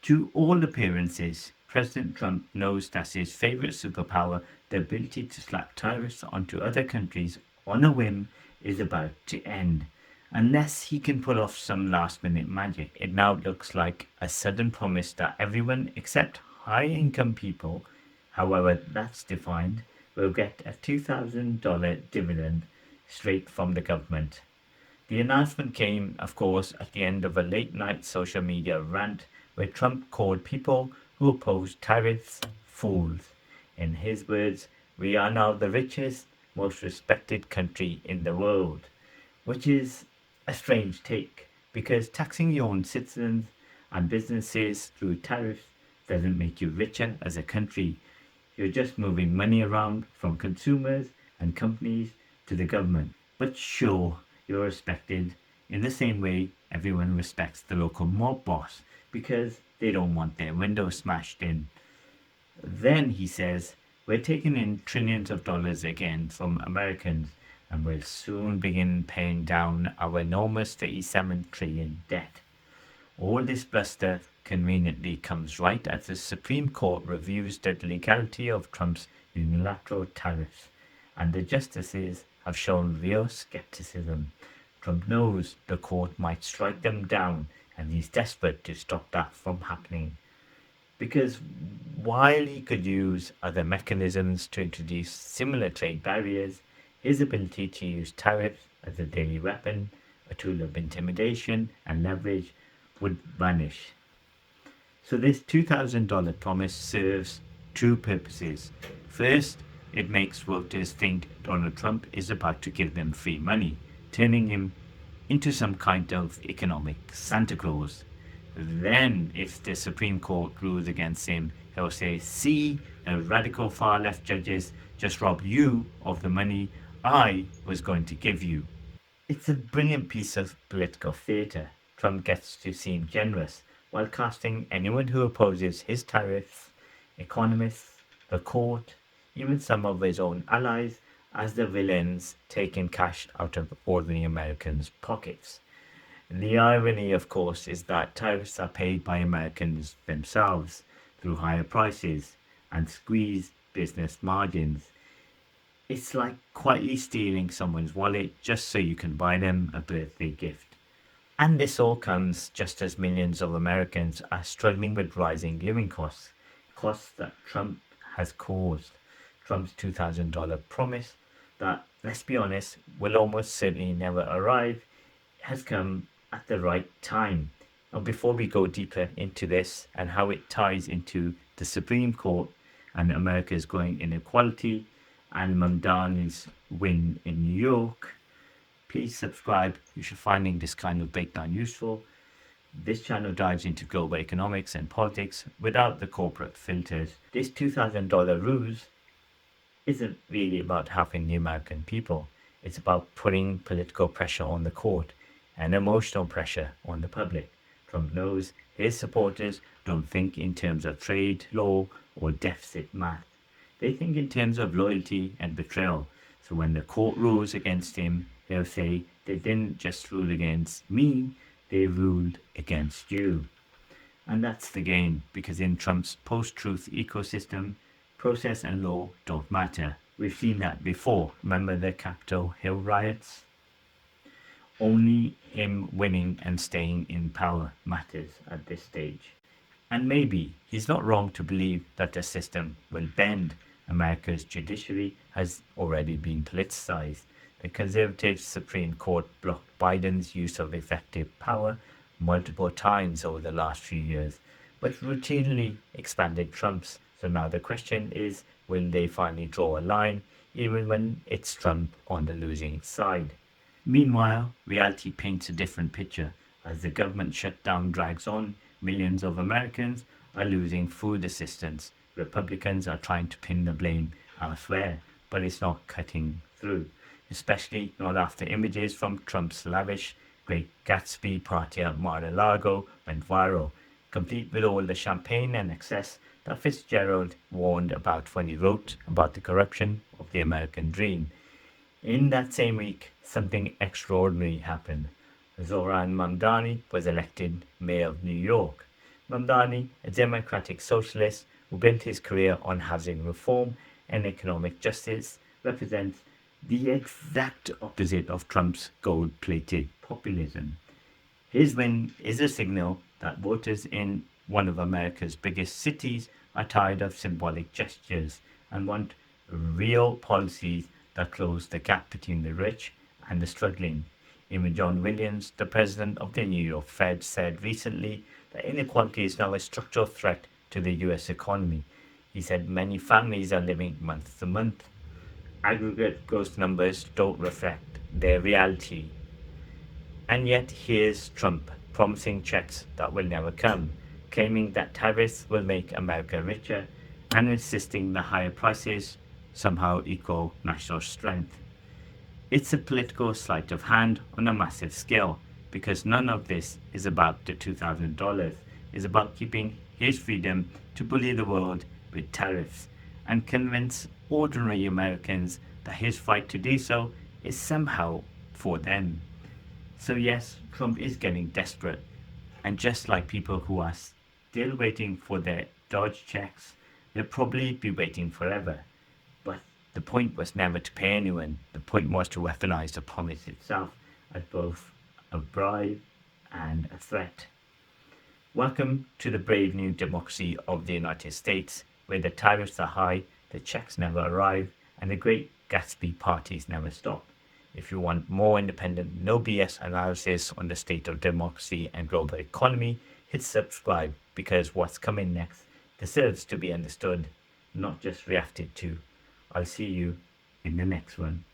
To all appearances, President Trump knows that his favorite superpower, the ability to slap tariffs onto other countries on a whim, is about to end. Unless he can pull off some last minute magic, it now looks like a sudden promise that everyone except high income people, however that's defined, will get a $2,000 dividend straight from the government. The announcement came, of course, at the end of a late night social media rant where Trump called people who opposed tariffs fools. In his words, we are now the richest, most respected country in the world, which is a strange take because taxing your own citizens and businesses through tariffs doesn't make you richer as a country. You're just moving money around from consumers and companies to the government. But sure, you're respected in the same way everyone respects the local mob boss because they don't want their windows smashed in. Then he says, we're taking in trillions of dollars again from Americans and will soon begin paying down our enormous 37 trillion debt. All this bluster conveniently comes right as the Supreme Court reviews the legality of Trump's unilateral tariffs, and the justices have shown real skepticism. Trump knows the court might strike them down, and he's desperate to stop that from happening. Because while he could use other mechanisms to introduce similar trade barriers, his ability to use tariffs as a daily weapon, a tool of intimidation and leverage, would vanish. So this $2,000 promise serves two purposes. First, it makes voters think Donald Trump is about to give them free money, turning him into some kind of economic Santa Claus. Then, if the Supreme Court rules against him, he'll say, see, the radical far left judges just robbed you of the money I was going to give you. It's a brilliant piece of political theatre. Trump gets to seem generous while casting anyone who opposes his tariffs, economists, the court, even some of his own allies, as the villains taking cash out of ordinary Americans' pockets. The irony, of course, is that tariffs are paid by Americans themselves through higher prices and squeezed business margins. It's like quietly stealing someone's wallet just so you can buy them a birthday gift. And this all comes just as millions of Americans are struggling with rising living costs, costs that Trump has caused. Trump's $2,000 promise that, let's be honest, will almost certainly never arrive, has come at the right time. Now, before we go deeper into this and how it ties into the Supreme Court and America's growing inequality and Mamdani's win in New York, please subscribe if you're finding this kind of breakdown useful. This channel dives into global economics and politics without the corporate filters. This $2,000 ruse isn't really about having the American people. It's about putting political pressure on the court and emotional pressure on the public. Trump knows his supporters don't think in terms of trade, law, or deficit math. They think in terms of loyalty and betrayal. So when the court rules against him, they'll say they didn't just rule against me, they ruled against you. And that's the game, because in Trump's post-truth ecosystem, process and law don't matter. We've seen that before. Remember the Capitol Hill riots? Only him winning and staying in power matters at this stage. And maybe he's not wrong to believe that the system will bend. America's judiciary has already been politicized. The conservative Supreme Court blocked Biden's use of effective power multiple times over the last few years, but routinely expanded Trump's. So now the question is, will they finally draw a line, even when it's Trump on the losing side? Meanwhile, reality paints a different picture. As the government shutdown drags on, millions of Americans are losing food assistance. Republicans are trying to pin the blame elsewhere, but it's not cutting through, especially not after images from Trump's lavish Great Gatsby party at Mar-a-Lago went viral, complete with all the champagne and excess that Fitzgerald warned about when he wrote about the corruption of the American dream. In that same week, something extraordinary happened. Zohran Mamdani was elected mayor of New York. Mamdani, a democratic socialist who built his career on housing reform and economic justice, represents the exact opposite of Trump's gold plated populism. His win is a signal that voters in one of America's biggest cities are tired of symbolic gestures and want real policies that close the gap between the rich and the struggling. Even John Williams, the president of the New York Fed, said recently that inequality is now a structural threat to the US economy. He said many families are living month to month. Aggregate growth numbers don't reflect their reality. And yet here's Trump promising checks that will never come, claiming that tariffs will make America richer, and insisting that higher prices somehow equal national strength. It's a political sleight of hand on a massive scale, because none of this is about the $2,000. It's about keeping his freedom to bully the world with tariffs and convince ordinary Americans that his fight to do so is somehow for them. So, yes, Trump is getting desperate. And just like people who are still waiting for their Doge checks, they'll probably be waiting forever. But the point was never to pay anyone. The point was to weaponize the promise itself as both a bribe and a threat. Welcome to the brave new democracy of the United States, where the tariffs are high, the checks never arrive, and the great Gatsby parties never stop. If you want more independent, no BS analysis on the state of democracy and global economy, hit subscribe because what's coming next deserves to be understood, not just reacted to. I'll see you in the next one.